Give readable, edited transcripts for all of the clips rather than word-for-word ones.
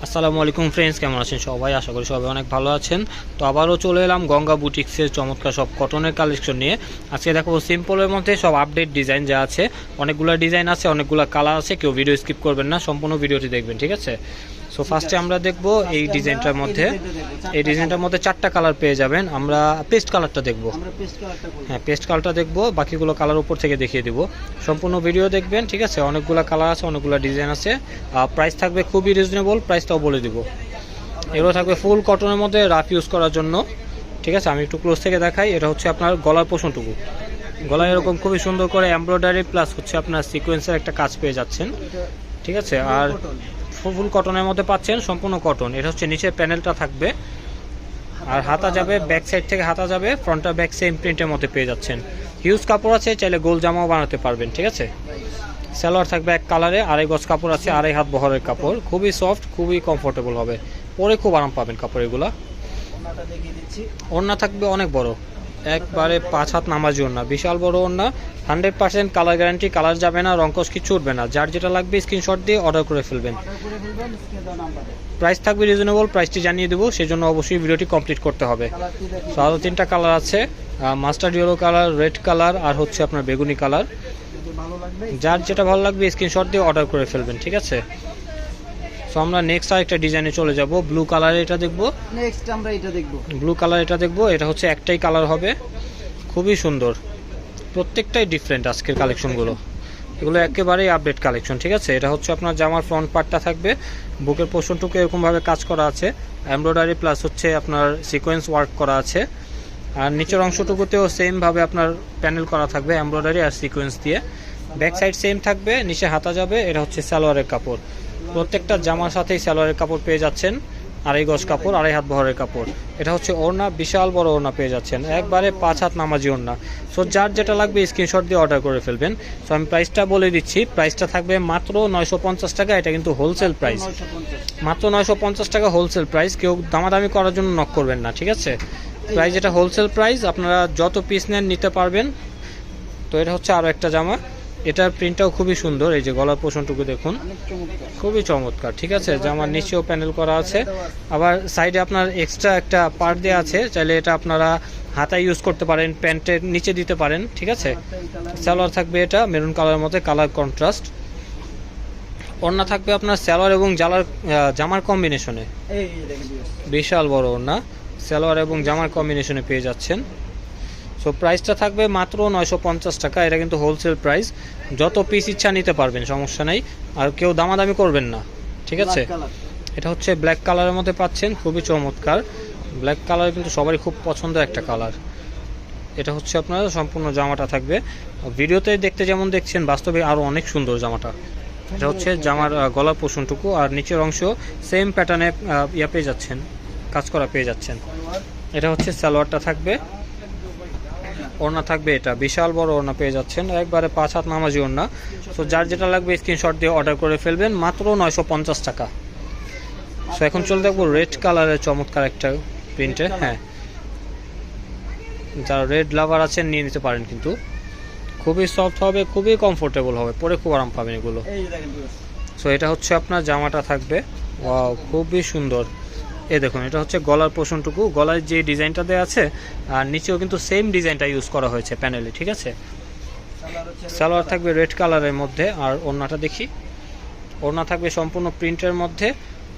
আসসালামু আলাইকুম ফ্রেন্ডস, কেমন আছেন সবাই? আশা করি সবাই অনেক ভালো আছেন। তো আবারও চলে এলাম গঙ্গা বুটিক্সের চমৎকার সব কটনের কালেকশন নিয়ে। আজকে দেখো সিম্পলের মধ্যে সব আপডেট ডিজাইন যা আছে, অনেকগুলো ডিজাইন আছে, অনেকগুলো কালার আছে। কেউ ভিডিও স্কিপ করবেন না, সম্পূর্ণ ভিডিওটি দেখবেন, ঠিক আছে? সো ফার্স্টে আমরা দেখব এই ডিজাইনটার মধ্যে। এই ডিজাইনটার মধ্যে 4টা কালার পেয়ে যাবেন। আমরা পেস্ট কালারটা দেখব। হ্যাঁ, পেস্ট কালারটা দেখব, বাকিগুলো কালার উপর থেকে দেখিয়ে দেব। সম্পূর্ণ ভিডিও দেখবেন, ঠিক আছে? অনেকগুলো কালার আছে, অনেকগুলো ডিজাইন আছে। প্রাইস থাকবে খুবই রিজনেবল, প্রাইসটাও বলে দিব। এগুলো থাকবে ফুল কটনের মধ্যে, রাফ ইউজ করার জন্য, ঠিক আছে? আমি একটু ক্লোজ থেকে দেখাই। এটা হচ্ছে আপনার গলার পোষণটুকু। গলায় এরকম খুবই সুন্দর করে এমব্রয়ডারি প্লাস হচ্ছে আপনার সিকোয়েন্সের একটা কাজ পেয়ে যাচ্ছেন, ঠিক আছে? আর ফুল কটনের মধ্যে পাচ্ছেন, সম্পূর্ণ কটন। এটা হচ্ছে নিচের প্যানেলটা থাকবে, আর হাতা যাবে ব্যাক সাইড থেকে, হাতা যাবে ফ্রন্ট আর ব্যাক সেম প্রিন্টের মধ্যে পেয়ে যাচ্ছেন। হিউজ কাপড় আছে, চাইলে গোল জামাও বানাতে পারবেন, ঠিক আছে? সালোয়ার থাকবে এক কালারে, 2.5 গজ কাপড় আছে, 2.5 হাত বহরের কাপড়। খুবই সফট, খুবই কমফোর্টেবল হবে, পরে খুব আরাম পাবেন কাপড় এগুলা। ওড়না থাকবে অনেক বড়, একবারে 5 হাত নামাজি ওড়না, বিশাল বড় ওড়না। 100% কালার গ্যারান্টি, কালার যাবে না, রংকস কিছু উঠবে না। যার যেটা লাগবে স্ক্রিনশট দিয়ে অর্ডার করে ফেলবেন। প্রাইস থাকবে রিজনেবল, প্রাইসটি জানিয়ে দেবো, সেজন্য অবশ্যই ভিডিওটি কমপ্লিট করতে হবে। তো আরও 3টা কালার আছে, mustard yellow colour, red colour, আর হচ্ছে আপনার বেগুনি কালার। যার যেটা ভালো লাগবে স্ক্রিনশট দিয়ে অর্ডার করে ফেলবেন, ঠিক আছে? সো আমরা নেক্সট আরেকটা ডিজাইনে চলে যাব। ব্লু কালারে এটা দেখব, ব্লু কালার এটা দেখব। এটা হচ্ছে একটাই কালার হবে, খুবই সুন্দর। প্রত্যেকটাই ডিফারেন্ট আজকের কালেকশনগুলো, এগুলো একেবারেই আপডেট কালেকশন, ঠিক আছে? এটা হচ্ছে আপনার জামার ফ্রন্ট পার্টটা থাকবে, বুকের পোর্শনটুকু এরকমভাবে কাজ করা আছে, এমব্রয়ডারি প্লাস হচ্ছে আপনার সিকোয়েন্স ওয়ার্ক করা আছে। আর নিচের অংশটুকুতেও সেমভাবে আপনার প্যানেল করা থাকবে, এমব্রয়ডারি আর সিকোয়েন্স দিয়ে। ব্যাক সাইড সেম থাকবে, নিচে হাতা যাবে। এটা হচ্ছে সালোয়ারের কাপড়। প্রত্যেকটা জামার সাথেই সালোয়ারের কাপড় পেয়ে যাচ্ছেন, 2.5 গজ কাপড়, 2.5 হাত বহরের কাপড়। এটা হচ্ছে ওড়না, বিশাল বড় ওড়না পেয়ে যাচ্ছেন, একবারে 5 হাত নামাজি ওড়না। সো যার যেটা লাগবে স্ক্রিনশট দিয়ে অর্ডার করে ফেলবেন। সো আমি প্রাইসটা বলে দিচ্ছি, প্রাইসটা থাকবে মাত্র 950 টাকা। এটা কিন্তু হোলসেল প্রাইস, মাত্র 950 টাকা হোলসেল প্রাইস। কেউ দামাদামি করার জন্য নক করবেন না, ঠিক আছে? প্রাইস এটা হোলসেল প্রাইস, আপনারা যত পিস নেন নিতে পারবেন। তো এটা হচ্ছে আরও একটা জামা, এটার প্রিন্টটাও খুবই সুন্দর। এই যে গলার পোষণটুকু দেখুন, খুবই চমৎকার, ঠিক আছে? জামার নিচেও প্যানেল করা আছে, আবার সাইডে আপনার এক্সট্রা একটা পার্ট দেওয়া আছে, চাইলে এটা আপনারা হাতায় ইউজ করতে পারেন, প্যান্টের নিচে দিতে পারেন, ঠিক আছে? সালোয়ার থাকবে এটা মেরুন কালারের মধ্যে, কালার কন্ট্রাস্ট। ওড়না থাকবে আপনার সালোয়ার এবং জামার কম্বিনেশনে, বিশাল বড় ওড়না, সালোয়ার এবং জামার কম্বিনেশনে পেয়ে যাচ্ছেন। সো প্রাইসটা থাকবে মাত্র 950 টাকা। এটা কিন্তু হোলসেল প্রাইস, যত পিস ইচ্ছা নিতে পারবেন, সমস্যা নেই। আর কেউ দামাদামি করবেন না, ঠিক আছে? এটা হচ্ছে ব্ল্যাক কালারের মধ্যে পাচ্ছেন, খুবই চমৎকার। ব্ল্যাক কালার কিন্তু সবারই খুব পছন্দের একটা কালার। এটা হচ্ছে আপনার সম্পূর্ণ জামাটা থাকবে, ভিডিওতে দেখতে যেমন দেখছেন, বাস্তবে আরও অনেক সুন্দর জামাটা। এটা হচ্ছে জামার গলার পোষণটুকু, আর নিচের অংশ সেম প্যাটার্নে পেয়ে যাচ্ছেন, কাজ করা পেয়ে যাচ্ছেন। এটা হচ্ছে সালোয়ারটা থাকবে, ওড়না থাকবে এটা বিশাল বড় ওড়না পেয়ে যাচ্ছেন, একবারে 5 হাত নামাজি ওড়না। সো যার যেটা লাগবে স্ক্রিনশট দিয়ে অর্ডার করে ফেলবেন, মাত্র 950 টাকা। সো এখন চলে দেখবো রেড কালারের চমৎকার একটা প্রিন্টে। হ্যাঁ, যারা রেড লাভার আছেন নিয়ে নিতে পারেন, কিন্তু খুবই সফট হবে, খুবই কমফোর্টেবল হবে, পরে খুব আরাম পাবেন এগুলো। সো এটা হচ্ছে আপনার জামাটা থাকবে, ওয়াও খুবই সুন্দর। এই দেখুন, এটা হচ্ছে গলার পোষণটুকু, গলায় যে ডিজাইনটা দেওয়া আছে আর নিচেও কিন্তু সেম ডিজাইনটা ইউজ করা হয়েছে প্যানেলে, ঠিক আছে? সালোয়ার থাকবে রেড কালারের মধ্যে, আর ওড়নাটা দেখি। ওড়না থাকবে সম্পূর্ণ প্রিন্টের মধ্যে,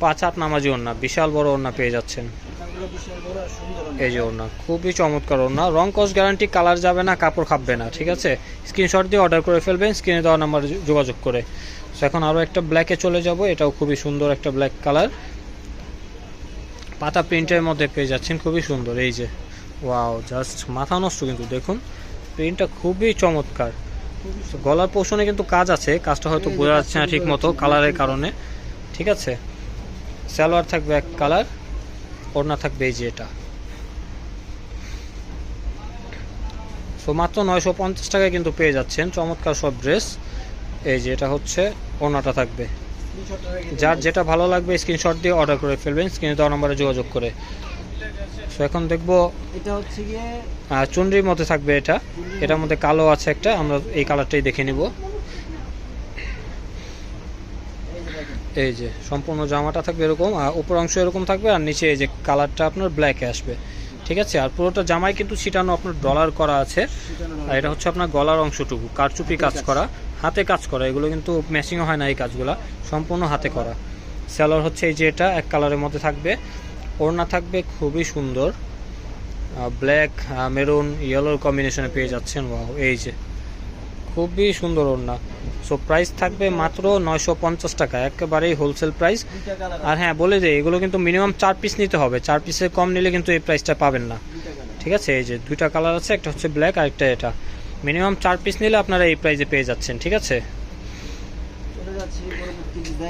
5 হাত নামাজি ওড়না, বিশাল বড় ওড়না পেয়ে যাচ্ছেন। এই যে ওড়না, খুবই চমৎকার ওড়না, রং কস গ্যারান্টি, কালার যাবে না, কাপড় খাববে না, ঠিক আছে? স্ক্রিনশট দিয়ে অর্ডার করে ফেলবেন, স্ক্রিনে দেওয়া নাম্বার যোগাযোগ করে। সো এখন আরও একটা ব্ল্যাকে চলে যাব। এটাও খুবই সুন্দর একটা ব্ল্যাক কালার, পাতা প্রিন্টের মধ্যে পেয়ে যাচ্ছেন, খুবই সুন্দর। এই যে ওয়াও, জাস্ট মাথা নষ্ট, কিন্তু দেখুন প্রিন্টটা খুবই চমৎকার। গলার পোষণে কিন্তু কাজ আছে, কাজটা হয়তো বোঝা যাচ্ছে না ঠিক মতো কালারের কারণে, ঠিক আছে? সালোয়ার থাকবে এক কালার, ওড়না থাকবে এই যে এটা। সো মাত্র 950 টাকায় কিন্তু পেয়ে যাচ্ছেন চমৎকার সব ড্রেস। এই যে এটা হচ্ছে ওড়নাটা থাকবে, যার যেটা ভালো লাগবে স্ক্রিনশট দিয়ে অর্ডার করে ফেলবেন, স্ক্রিনে দেওয়া নম্বরে যোগাযোগ করে। সো এখন দেখবো, এটা হচ্ছে গিয়ে চুনরির মধ্যে থাকবে এটা, এটার মধ্যে কালো আছে একটা, আমরা এই কালারটাই দেখে নিব। এই যে সম্পূর্ণ জামাটা থাকবে এরকম, আর উপর অংশ এরকম থাকবে, আর নিচে এই যে কালারটা আপনার ব্ল্যাকে আসবে। ঠিক আছে, আর পুরোটা জামাই কিন্তু ছিটানো আপনার ডলার করা আছে। আর এটা হচ্ছে আপনার গলার অংশটুকু কারচুপি কাজ করা, হাতে কাজ করা, এগুলো কিন্তু ম্যাচিংও হয় না, এই কাজগুলো সম্পূর্ণ হাতে করা। সালোয়ার হচ্ছে এই যে এটা এক কালারের মধ্যে থাকবে, ওড়না থাকবে খুবই সুন্দর, ব্ল্যাক মেরুন ইয়েলোর কম্বিনেশনে পেয়ে যাচ্ছেন। ওয়াও, এই যে খুবই সুন্দর ওড়না। সো প্রাইস থাকবে মাত্র 950 টাকা, একেবারেই হোলসেল প্রাইস। আর হ্যাঁ বলে দিই, এগুলো কিন্তু মিনিমাম 4 পিস নিতে হবে, 4 পিসের কম নিলে কিন্তু এই প্রাইসটা পাবেন না। ঠিক আছে, এই যে দুইটা কালার আছে, একটা হচ্ছে ব্ল্যাক আর একটা এটা। মিনিমাম 4 পিস নিলে আপনারা এই প্রাইসে পেয়ে যাচ্ছেন। ঠিক আছে,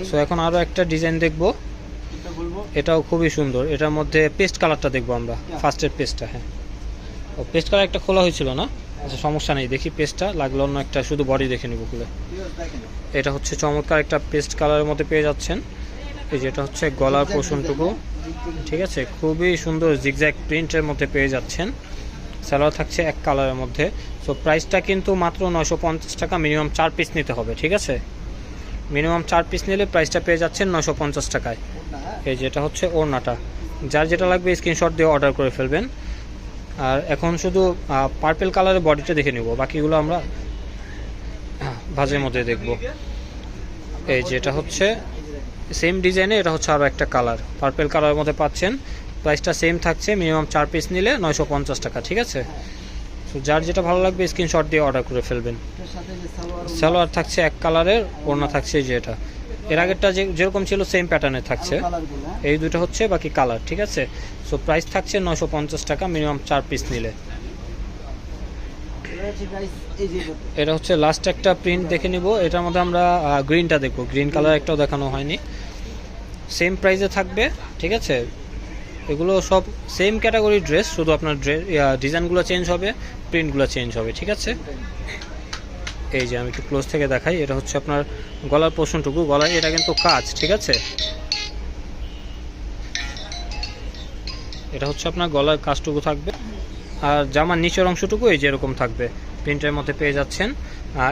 সো এখন আরও একটা ডিজাইন দেখবো, এটাও খুবই সুন্দর। এটার মধ্যে পেস্ট কালারটা দেখবো আমরা, ফার্স্টের পেস্টটা। হ্যাঁ, ও পেস্ট কালার একটা খোলা হয়েছিল না, আচ্ছা সমস্যা নেই, দেখি পেস্টটা লাগলো অন্য একটা, শুধু বডি দেখে নিব খুলে। এটা হচ্ছে চমৎকার একটা পেস্ট কালারের মধ্যে পেয়ে যাচ্ছেন। এই যে এটা হচ্ছে গলার পোর্শনটুকু। ঠিক আছে, খুবই সুন্দর জিগজ্যাগ প্রিন্টের মধ্যে পেয়ে যাচ্ছেন। সালোয়ার থাকছে এক কালারের মধ্যে। সো প্রাইসটা কিন্তু মাত্র 950 টাকা, মিনিমাম 4 পিস নিতে হবে। ঠিক আছে, মিনিমাম 4 পিস নিলে প্রাইসটা পেয়ে যাচ্ছেন 950 টাকায়। এই যে এটা হচ্ছে ওড়নাটা, যার যেটা লাগবে স্ক্রিনশট দিয়ে অর্ডার করে ফেলবেন। আর এখন শুধু পার্পেল কালারের বডিটা দেখে নিব, বাকিগুলো আমরা ভাজের মধ্যে দেখব। এই যে এটা হচ্ছে সেম ডিজাইনে, এটা হচ্ছে আরও একটা কালার, পার্পেল কালারের মধ্যে পাচ্ছেন। প্রাইসটা সেম থাকছে, মিনিমাম 4 পিস নিলে 950 টাকা। ঠিক আছে, তো যার যেটা ভালো লাগবে স্ক্রিনশট দিয়ে অর্ডার করে ফেলবেন। সালোয়ার থাকছে এক কালারের, ওড়না থাকছে যে এটা, এর আগেরটা যেরকম ছিল সেম প্যাটার্নে থাকছে। এই দুটো হচ্ছে বাকি কালার। ঠিক আছে, সো প্রাইস থাকছে 950 টাকা, মিনিমাম 4 পিস নিলে। এটা হচ্ছে লাস্ট একটা প্রিন্ট দেখে নিব, এটার মধ্যে আমরা গ্রিনটা দেখব, গ্রিন কালার একটাও দেখানো হয়নি, সেম প্রাইসে থাকবে। ঠিক আছে, এগুলো সব সেম ক্যাটাগরি ড্রেস, শুধু আপনার ডিজাইনগুলো চেঞ্জ হবে, প্রিন্টগুলো চেঞ্জ হবে। ঠিক আছে, এই যে আমি একটু ক্লোজ থেকে দেখাই, এটা হচ্ছে আপনার গলার পোর্শনটুকু, গলায় এটা কিন্তু কাজ। ঠিক আছে, এটা হচ্ছে আপনার গলার কাজটুকু থাকবে, আর জামার নিচের অংশটুকু এই যে এরকম থাকবে, প্রিন্টের মধ্যে পেয়ে যাচ্ছেন।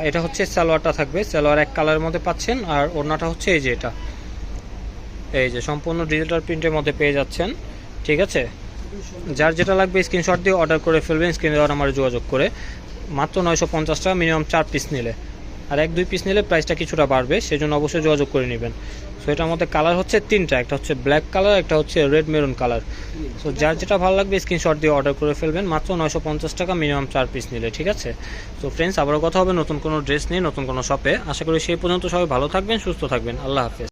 এটা হচ্ছে সালোয়ারটা থাকবে, সালোয়ার এক কালারের মধ্যে পাচ্ছেন, আর ওড়নাটা হচ্ছে এই যে এটা, এই যে সম্পূর্ণ ডিজিটাল প্রিন্টের মধ্যে পেয়ে যাচ্ছেন। ঠিক আছে, যার যেটা লাগবে স্ক্রিনশট দিয়ে অর্ডার করে ফেলবেন, স্ক্রিনে দেওয়ার নাম্বারে যোগাযোগ করে। মাত্র 950 টাকা, মিনিমাম 4 পিস নিলে। আর 1-2 পিস নিলে প্রাইসটা কিছুটা বাড়বে, সেজন্য অবশ্যই যোগাযোগ করে নেবেন। সো এটার মধ্যে কালার হচ্ছে 3টা, একটা হচ্ছে ব্ল্যাক কালার, একটা হচ্ছে রেড মেরুন কালার। সো যার যেটা ভালো লাগবে স্ক্রিনশট দিয়ে অর্ডার করে ফেলবেন, মাত্র 950 টাকা, মিনিমাম 4 পিস নিলে। ঠিক আছে, সো ফ্রেন্ডস, আবারও কথা হবে নতুন কোনো ড্রেস নিয়ে, নতুন কোনো শপে। আশা করি সেই পর্যন্ত সবাই ভালো থাকবেন, সুস্থ থাকবেন। আল্লাহ হাফেজ।